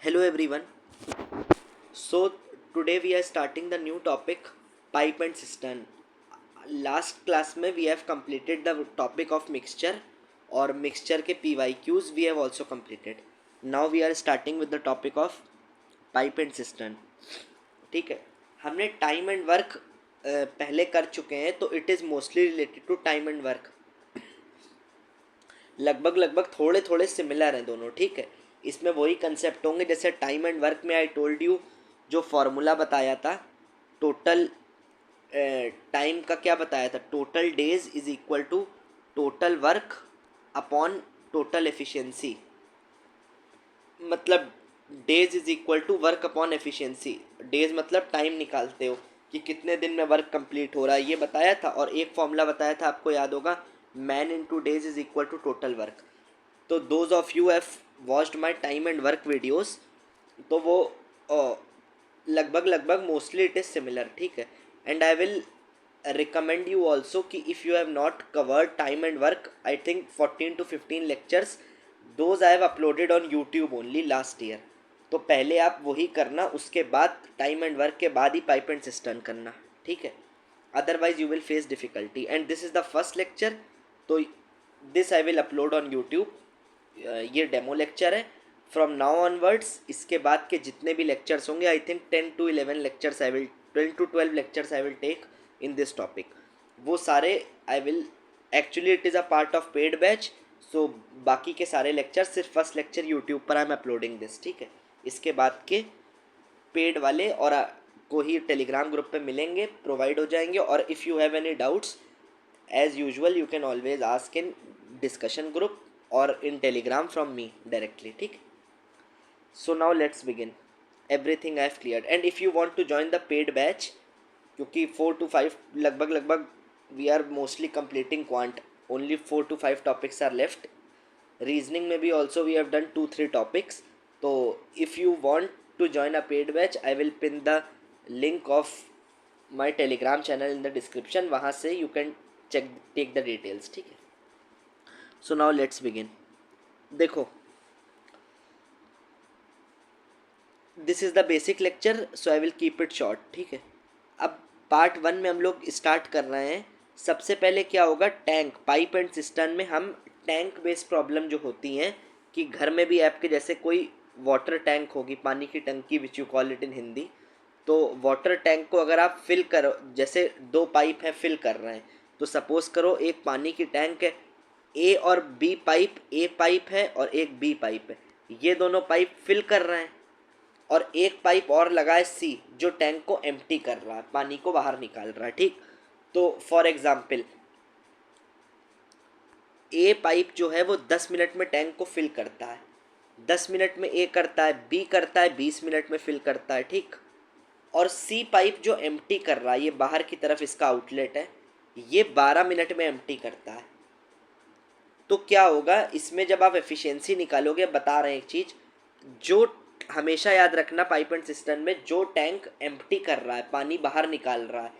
Hello everyone. So today we are starting the new topic pipe and cistern. Last class में we have completed the topic of mixture और mixture के PYQs we have also completed. Now we are starting with the topic of pipe and cistern. ठीक है, हमने time and work पहले कर चुके हैं तो it is mostly related to time and work. लगभग लगभग थोड़े थोड़े सिमिलर हैं दोनों. ठीक है, इसमें वही कंसेप्ट होंगे जैसे टाइम एंड वर्क में आई टोल्ड यू जो फॉर्मूला बताया था. टोटल टाइम का क्या बताया था? Total days is equal to total work upon total efficiency. मतलब days is equal to work upon efficiency. Days मतलब टाइम निकालते हो कि कितने दिन में वर्क कंप्लीट हो रहा है, ये बताया था. और एक फॉर्मूला बताया था, आपको याद होगा, man into days is equal to total work. तो those of you have watched my time and work videos, तो वो लगभग लगभग मोस्टली इट इज़ सिमिलर. ठीक है, and I will recommend you also कि if you have not covered time and work, I think 14 to 15 lectures, those I have uploaded on YouTube only last year. तो पहले आप वही करना, उसके बाद टाइम एंड वर्क के बाद ही पाइप एंड सिस्टर्न करना. ठीक है, otherwise you will face difficulty. And this is the first lecture, तो this I will upload on YouTube. ये डेमो लेक्चर है. फ्रॉम नाउ ऑनवर्ड्स इसके बाद के जितने भी लेक्चर्स होंगे, I think 10 to 11 lectures I will 12 to 12 lectures I will take in this topic. वो सारे I will, actually it is a part of paid batch. So बाकी के सारे लेक्चर, सिर्फ फर्स्ट लेक्चर यूट्यूब पर आई एम अपलोडिंग दिस. ठीक है, इसके बाद के पेड वाले और को ही टेलीग्राम ग्रुप पे मिलेंगे, प्रोवाइड हो जाएंगे. और if you have any doubts, as usual you can always ask in discussion group or in telegram from me directly. ठीक. So now let's begin. Everything I have cleared. And if you want to join the paid batch, क्योंकि 4 to 5 लगभग लगभग we are mostly completing quant, only 4 to 5 topics are left. Reasoning में भी also we have done 2-3 topics. तो if you want to join a paid batch, I will pin the link of my telegram channel in the description. वहाँ से you can check, take the details. ठीक है, so now let's begin. देखो, this is the basic lecture, so I will keep it short. ठीक है, अब part 1 में हम लोग स्टार्ट कर रहे हैं. सबसे पहले क्या होगा, टैंक, पाइप एंड सिस्टर्न में हम टैंक बेस्ड प्रॉब्लम जो होती हैं, कि घर में भी आपके जैसे कोई वाटर टैंक होगी, पानी की टंकी which you call it in Hindi. तो वाटर टैंक को अगर आप फिल करो, जैसे दो पाइप हैं फिल कर रहे हैं, तो सपोज करो एक पानी की टैंक है, ए और बी पाइप, ए पाइप है और एक बी पाइप है. ये दोनों पाइप फिल कर रहे हैं और एक पाइप और लगा है सी, जो टैंक को एम्प्टी कर रहा है, पानी को बाहर निकाल रहा है. ठीक, तो फॉर एग्जाम्पल ए पाइप जो है वो 10 मिनट में टैंक को फिल करता है. 10 मिनट में ए करता है, बी करता है 20 मिनट में फिल करता है. ठीक, और सी पाइप जो एम्प्टी कर रहा है, ये बाहर की तरफ इसका आउटलेट है, ये 12 मिनट में एम्प्टी करता है. तो क्या होगा इसमें, जब आप एफिशिएंसी निकालोगे, बता रहे हैं एक चीज़, जो हमेशा याद रखना पाइप एंड सिस्टम में, जो टैंक एम्प्टी कर रहा है, पानी बाहर निकाल रहा है,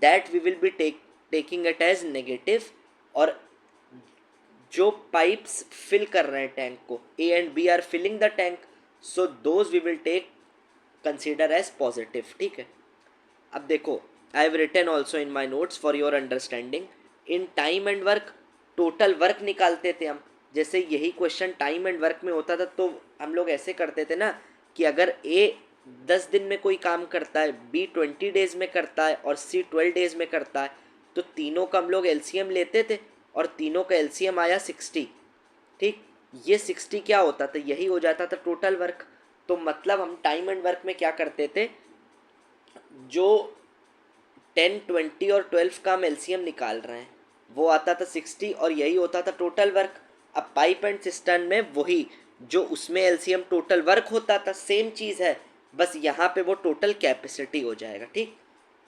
that we will be taking it as negative. और जो पाइप्स फिल कर रहे हैं टैंक को, A and B are filling the tank, so those we will take consider as positive. ठीक है, अब देखो, I have written also in my notes for your understanding. In time and work total work निकालते थे हम. जैसे यही question time and work में होता था, तो हम लोग ऐसे करते थे ना, कि अगर ए 10 दिन में कोई काम करता है, बी 20 डेज में करता है और सी 12 डेज में करता है, तो तीनों का हम लोग एलसीएम लेते थे और तीनों का एलसीएम आया 60. ठीक, ये 60 क्या होता था, यही हो जाता था टोटल वर्क. तो मतलब हम टाइम एंड वर्क में क्या करते थे, जो 10, 20 और 12 का हम एलसीएम निकाल रहे हैं, वो आता था 60 और यही होता था टोटल वर्क. अब पाइप एंड सिस्टर्न में वही, जो उसमें एलसीएम टोटल वर्क होता था, सेम चीज़ है, बस यहाँ पे वो टोटल कैपेसिटी हो जाएगा. ठीक,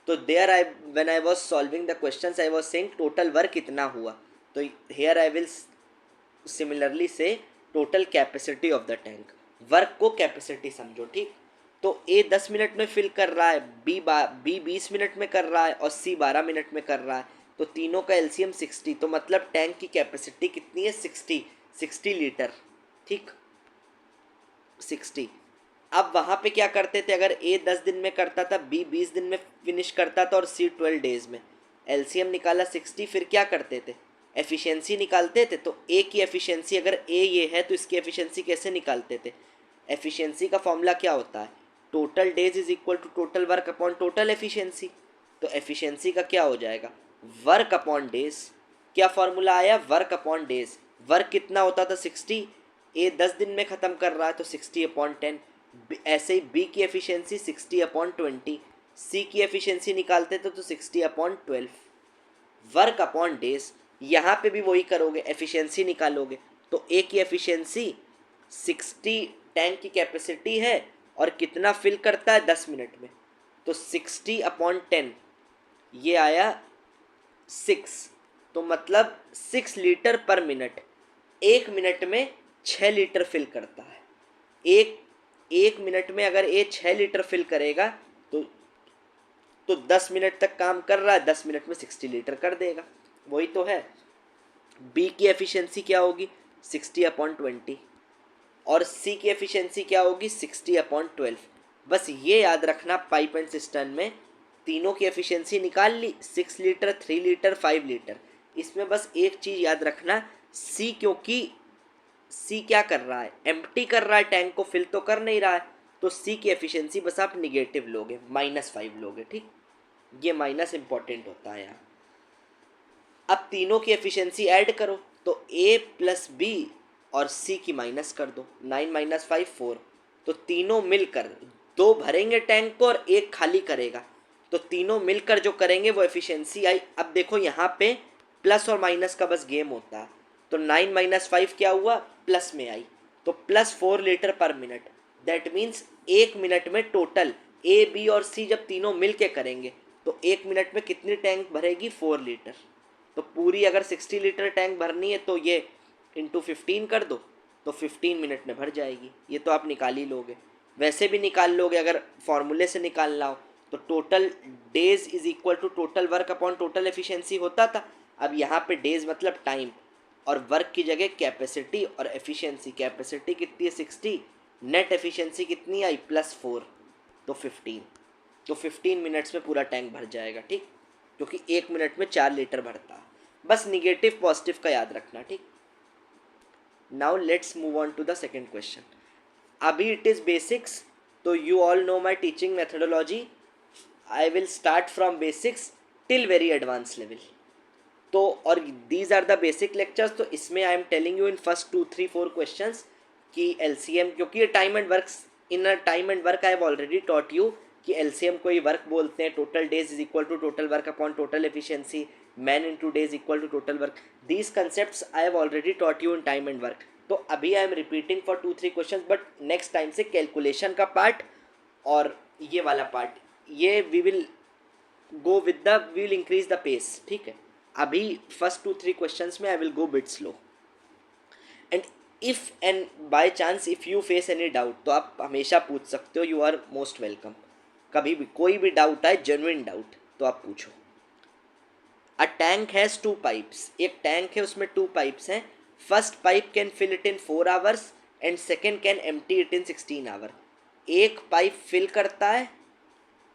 तो there I, when I was solving the questions, I was saying total work इतना हुआ, तो here I will similarly say total capacity of the tank. Work को कैपेसिटी समझो. ठीक, तो ए 10 मिनट में फिल कर रहा है, बी 20 मिनट में कर रहा है और सी 12 मिनट में कर रहा है, तो तीनों का एलसीएम 60. तो मतलब टैंक की कैपेसिटी कितनी है, 60 लीटर. ठीक, 60. अब वहाँ पे क्या करते थे, अगर ए 10 दिन में करता था, बी 20 दिन में फिनिश करता था और सी 12 डेज में। एलसीएम निकाला 60, फिर क्या करते थे, एफिशिएंसी निकालते थे। तो ए की एफिशिएंसी, अगर ए ये है तो इसकी एफिशिएंसी कैसे निकालते थे, एफिशिएंसी का फॉर्मूला क्या होता है, total days is equal to total work upon total efficiency. तो एफिशिएंसी का क्या हो जाएगा, वर्क अपॉन डेज। क्या फॉर्मूला आया, वर्क अपॉन डेज। वर्क कितना होता था 60, ए 10 दिन में ख़त्म कर रहा है तो 60/10। ऐसे ही बी की एफिशिएंसी 60/20, सी की एफिशिएंसी निकालते थे तो 60/12। वर्क अपॉन डेज, यहाँ पे भी वही करोगे, एफिशिएंसी निकालोगे। तो ए की एफिशिएंसी 60 टैंक की कैपेसिटी है और कितना फिल करता है 10 मिनट में, तो 60/10 ये आया 6। तो मतलब 6 लीटर/मिनट, 1 मिनट में 6 लीटर फिल करता है। एक एक मिनट में अगर ये 6 लीटर फिल करेगा तो 10 मिनट तक काम कर रहा है, 10 मिनट में 60 लीटर कर देगा। वही तो है। बी की एफिशिएंसी क्या होगी, 60/20, और सी की एफिशिएंसी क्या होगी, 60/12। बस ये याद रखना, पाइप एंड सिस्टम में तीनों की एफिशिएंसी निकाल ली, 6 लीटर, 3 लीटर, 5 लीटर। इसमें बस एक चीज़ याद रखना, सी, क्योंकि सी क्या कर रहा है, एम्प्टी कर रहा है, टैंक को फिल तो कर नहीं रहा है, तो सी की एफिशिएंसी बस आप निगेटिव लोगे, -5 लोगे। ठीक, ये माइनस इंपॉर्टेंट होता है यहाँ। अब तीनों की एफिशिएंसी ऐड करो, तो ए प्लस बी और सी की माइनस कर दो, 9 - 5 4। तो तीनों मिलकर, दो भरेंगे टैंक को और एक खाली करेगा, तो तीनों मिलकर जो करेंगे वो एफिशिएंसी आई। अब देखो यहाँ पे प्लस और माइनस का बस गेम होता है, तो 9 - 5 क्या हुआ, प्लस में आई, तो +4 लीटर/मिनट। दैट मीन्स 1 मिनट में टोटल ए बी और सी जब तीनों मिल के करेंगे तो 1 मिनट में कितनी टैंक भरेगी, 4 लीटर। तो पूरी अगर 60 लीटर टैंक भरनी है तो ये इंटू 15 कर दो, तो 15 मिनट में भर जाएगी। ये तो आप निकाल ही लोगे, वैसे भी निकाल लोगे अगर फॉर्मूले से निकालना हो तो। Total days is equal to total work upon total efficiency होता था। अब यहाँ पे डेज मतलब टाइम, और वर्क की जगह कैपेसिटी और एफिशिएंसी। कैपेसिटी कितनी है 60, नेट एफिशिएंसी कितनी आई +4, तो 15। तो 15 मिनट्स में पूरा टैंक भर जाएगा। ठीक, क्योंकि 1 मिनट में 4 लीटर भरता है। बस निगेटिव पॉजिटिव का याद रखना। ठीक, now let's move on to the second question. अभी इट इज़ बेसिक्स, तो you all know my teaching methodology. I will start from basics till very advance level. तो और these are the basic lectures. तो इसमें I am telling you in first 2 3 4 questions कि LCM, क्योंकि ये time and work, in a time and work I have already taught you कि LCM को ही वर्क बोलते हैं। Total days is equal to total work upon total efficiency, man into days equal to total work. These concepts I have already taught you in time and work. तो अभी I am repeating for 2 3 questions, but next time से calculation का part और ये वाला part, ये we will go with the, we will increase the pace. ठीक है, अभी फर्स्ट 2 3 क्वेश्चंस में I will go bit slow. And if and by chance if you face any doubt, तो आप हमेशा पूछ सकते हो, यू आर मोस्ट वेलकम। कभी भी कोई भी डाउट आए, जेन्युइन डाउट, तो आप पूछो। अ टैंक हैज़ 2 पाइप्स, एक टैंक है उसमें 2 पाइप्स हैं। First pipe can fill it in 4 hours and second can empty it in 16 hour. एक पाइप फिल करता है,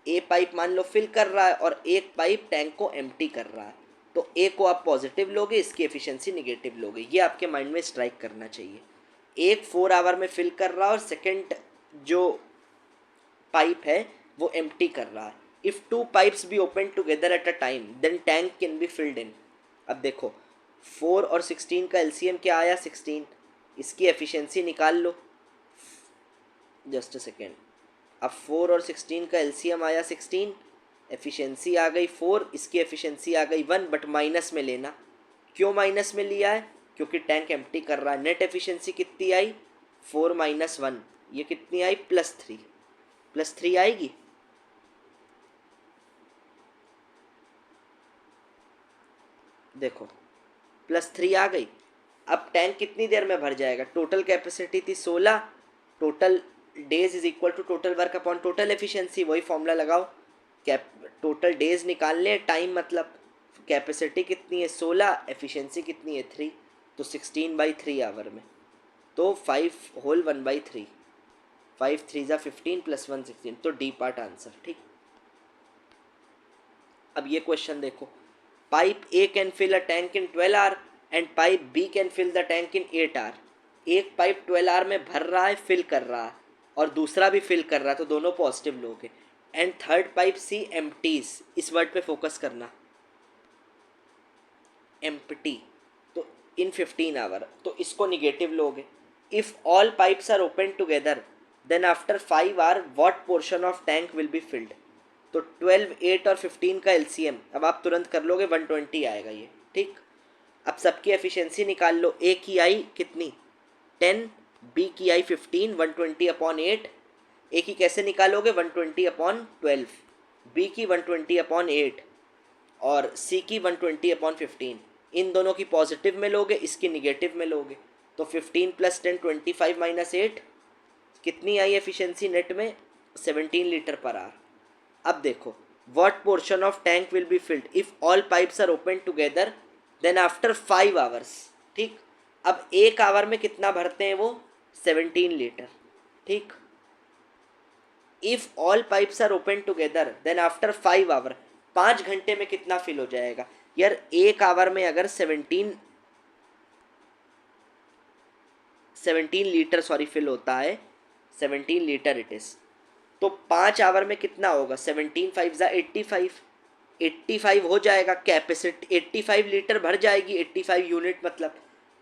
ए पाइप मान लो फिल कर रहा है और एक पाइप टैंक को एम्प्टी कर रहा है, तो ए को आप पॉजिटिव लोगे, इसकी एफिशिएंसी निगेटिव लोगे। ये आपके माइंड में स्ट्राइक करना चाहिए। एक 4 आवर में फिल कर रहा है और सेकंड जो पाइप है वो एम्प्टी कर रहा है। If 2 pipes be open together at a time then tank can be filled in. अब देखो 4 और 16 का एलसीएम क्या आया, 16। इसकी एफिशिएंसी निकाल लो, जस्ट अ सेकेंड। अब 4 और 16 का एलसीएम आया 16, एफिशिएंसी आ गई 4, इसकी एफिशिएंसी आ गई 1, बट माइनस में लेना। क्यों माइनस में लिया है, क्योंकि टैंक एम्प्टी कर रहा है। नेट एफिशिएंसी कितनी आई, 4 - 1, ये कितनी आई, +3। +3 आएगी। देखो +3 आ गई। अब टैंक कितनी देर में भर जाएगा, टोटल कैपेसिटी थी 16, total days is equal to total work upon total efficiency. वही फॉर्मूला लगाओ, कैप टोटल डेज निकालने, टाइम मतलब कैपेसिटी कितनी है 16, एफिशिएंसी कितनी है 3, तो 16/3 आवर में, तो 5 होल 1/3। 5 3 ज़ा 15 + 1 16, तो डी पार्ट आंसर। ठीक, अब ये क्वेश्चन देखो, pipe A can fill a tank in 12 hour and pipe B can fill the tank in 8 hour. एक पाइप 12 आवर में भर रहा है, फिल कर रहा है, और दूसरा भी फिल कर रहा है, तो दोनों पॉजिटिव लोग हैं। And third pipe C empties, इस वर्ड पे फोकस करना, एम्प्टी, तो इन 15 आवर, तो इसको निगेटिव लोगे। If all pipes are open together then after 5 hour what portion of tank will be filled. तो 12 8 और 15 का एलसीएम अब आप तुरंत कर लोगे, 120 आएगा ये। ठीक, अब सबकी एफिशिएंसी निकाल लो। ए की आई कितनी 10, बी की आई 15, 120/8। ए की कैसे निकालोगे 120/12, बी की 120/8 और सी की 120/15। इन दोनों की पॉजिटिव में लोगे, इसकी निगेटिव में लोगे, तो 15 + 10 25 - 8 कितनी आई एफिशिएंसी नेट में 17 लीटर पर आवर। अब देखो, what portion of tank will be filled if all pipes are open together then after 5 hours. ठीक, अब एक आवर में कितना भरते हैं वो 17 लीटर। ठीक, if all pipes are open together then after 5 hour, 5 घंटे में कितना फिल हो जाएगा यार। एक आवर में अगर 17 लीटर फिल होता है, 17 लीटर इट इज, तो 5 आवर में कितना होगा 17 5 ज़ा 85, 85 हो जाएगा कैपेसिटी, 85 लीटर भर जाएगी, 85 यूनिट मतलब।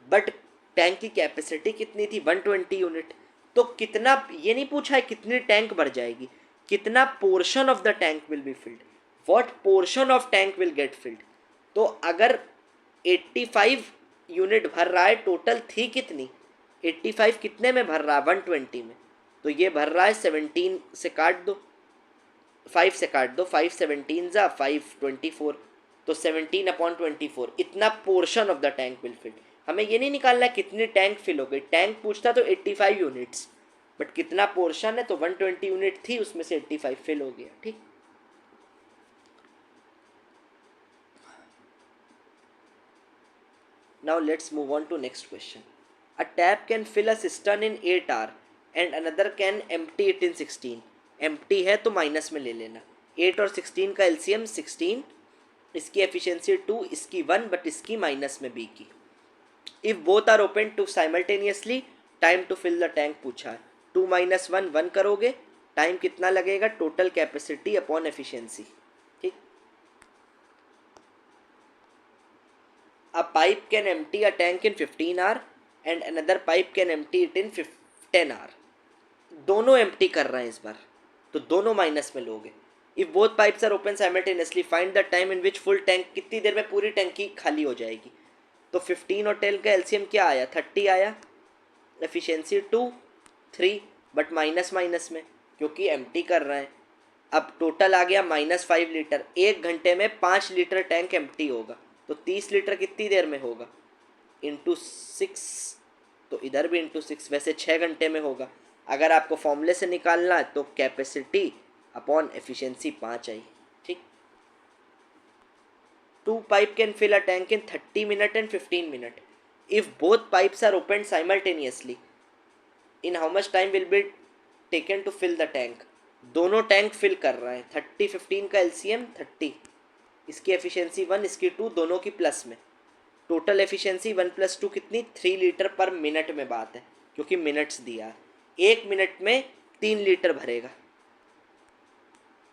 बट टैंक की कैपेसिटी कितनी थी 120 यूनिट। तो कितना, ये नहीं पूछा है कितनी टैंक भर जाएगी, कितना portion of the tank will be field, what portion of tank will get field. तो अगर 85 यूनिट भर रहा है, टोटल थी कितनी 85 कितने में भर रहा है 120 में, तो ये भर रहा है 17 से काट दो, 5 से काट दो, 5 17 ज़ा 5 24, तो 17/24 इतना portion of the tank will fill. हमें ये नहीं निकालना है कितनी टैंक फिल हो गई, टैंक पूछता तो 85 यूनिट्स, बट कितना पोर्शन है, तो 120 यूनिट थी, उसमें से 85 फिल हो गया। ठीक, now let's move on to next question. A tap can fill a cistern in 8 hour and another can empty it in 16. empty है तो माइनस में ले लेना, 8 और 16 का एलसीएम 16, इसकी एफिशिएंसी 2, इसकी 1, बट इसकी माइनस में बी की। If both are open to simultaneously time to fill the tank पूछा है, 2 - 1 1 करोगे, टाइम कितना लगेगा टोटल कैपेसिटी अपॉन एफिशिएंसी। ठीक, a pipe can empty a tank in 15 hour and another pipe can empty it in 10 hour। दोनों empty कर रहे हैं इस बार, तो दोनों माइनस में लोगे। If both pipes are open simultaneously find the time in which full tank, कितनी देर में पूरी टैंकी खाली हो जाएगी। तो 15 और 10 का एलसीएम क्या आया 30 आया, एफिशिएंसी 2 3, बट माइनस माइनस में क्योंकि एम्प्टी कर रहे हैं। अब टोटल आ गया -5 लीटर, 1 घंटे में 5 लीटर टैंक एम्प्टी होगा, तो 30 लीटर कितनी देर में होगा इंटू 6, तो इधर भी इंटू 6, वैसे 6 घंटे में होगा। अगर आपको फॉर्मूले से निकालना है तो कैपेसिटी अपॉन एफिशिएंसी 5 आई। ठीक, 2 pipe can fill a tank in 30 minute and 15 minute if both pipes are open simultaneously in how much time will be taken to fill the tank. दोनों टैंक फिल कर रहे हैं, 30 15 का LCM 30, इसकी efficiency 1, इसकी 2, दोनों की प्लस में, टोटल एफिशिएंसी 1 + 2 कितनी 3 लीटर पर मिनट में बात है क्योंकि मिनट्स दिया है। 1 मिनट में 3 लीटर भरेगा,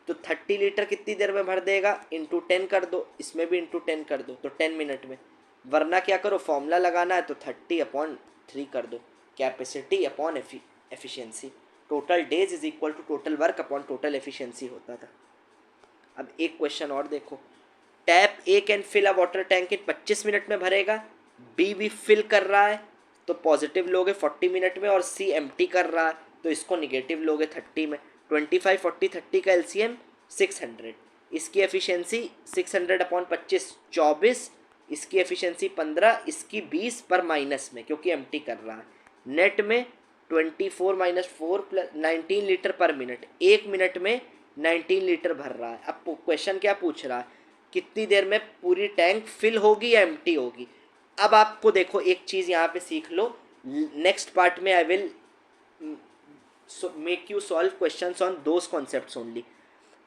तो 30 लीटर कितनी देर में भर देगा इंटू 10 कर दो, इसमें भी इंटू 10 कर दो, तो 10 मिनट में। वरना क्या करो, फॉर्मूला लगाना है तो 30/3 कर दो, capacity upon efficiency, total days is equal to total work upon total efficiency होता था। अब एक क्वेश्चन और देखो, tap A can fill a water tank in 25 minute में भरेगा, बी भी फिल कर रहा है तो पॉजिटिव लोगे 40 मिनट में, और सी एम्प्टी कर रहा है तो इसको निगेटिव लोगे 30 में। 25 40 30 का एलसीएम 600, इसकी एफिशिएंसी 600/25 24, इसकी एफिशिएंसी 15, इसकी 20 पर माइनस में क्योंकि एम्प्टी कर रहा है। नेट में 24 - 4 + 19 लीटर पर मिनट, 1 मिनट में 19 लीटर भर रहा है। अब क्वेश्चन क्या पूछ रहा है, कितनी देर में पूरी टैंक फिल होगी या एम्प्टी होगी। अब आपको देखो एक चीज़ यहाँ पे सीख लो, नेक्स्ट पार्ट में I will make you solve questions on those concepts only.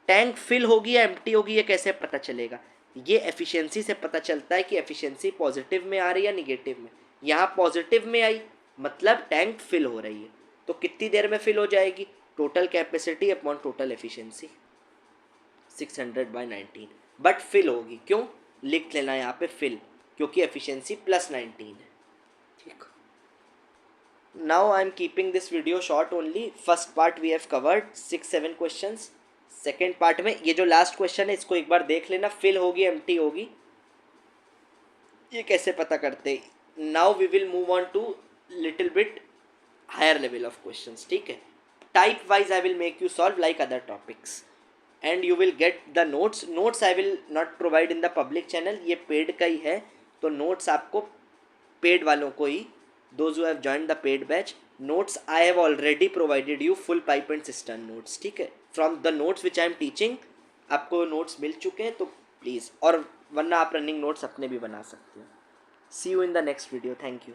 Tank fill होगी या एम्प्टी होगी ये कैसे पता चलेगा? ये एफिशिएंसी से पता चलता है कि एफिशिएंसी पॉजिटिव में आ रही है या निगेटिव में। यहाँ पॉजिटिव में आई मतलब टैंक फिल हो रही है, तो कितनी देर में फिल हो जाएगी? Total capacity upon total efficiency 600/19, but fill होगी। क्यों? लिख लेना यहाँ पे फिल, क्योंकि एफिशिएंसी +19 है। ठीक, now I am keeping this video short only. First part we have covered 6-7 questions. Second part में ये जो लास्ट क्वेश्चन है इसको एक बार देख लेना, फिल होगी एम्प्टी होगी ये कैसे पता करते। Now we will move on to little bit higher level of questions. ठीक है, type wise I will make you solve like other topics and you will get the notes I will not provide in the public channel, ये paid का ही है, तो notes आपको paid वालों को ही, those who have joined the paid batch, notes I have already provided you full pipe and system notes. ठीक है, from the notes which I am teaching आपको नोट्स मिल चुके हैं, तो प्लीज़, और वरना आप रनिंग नोट्स अपने भी बना सकते हो। See you in the next video, thank you.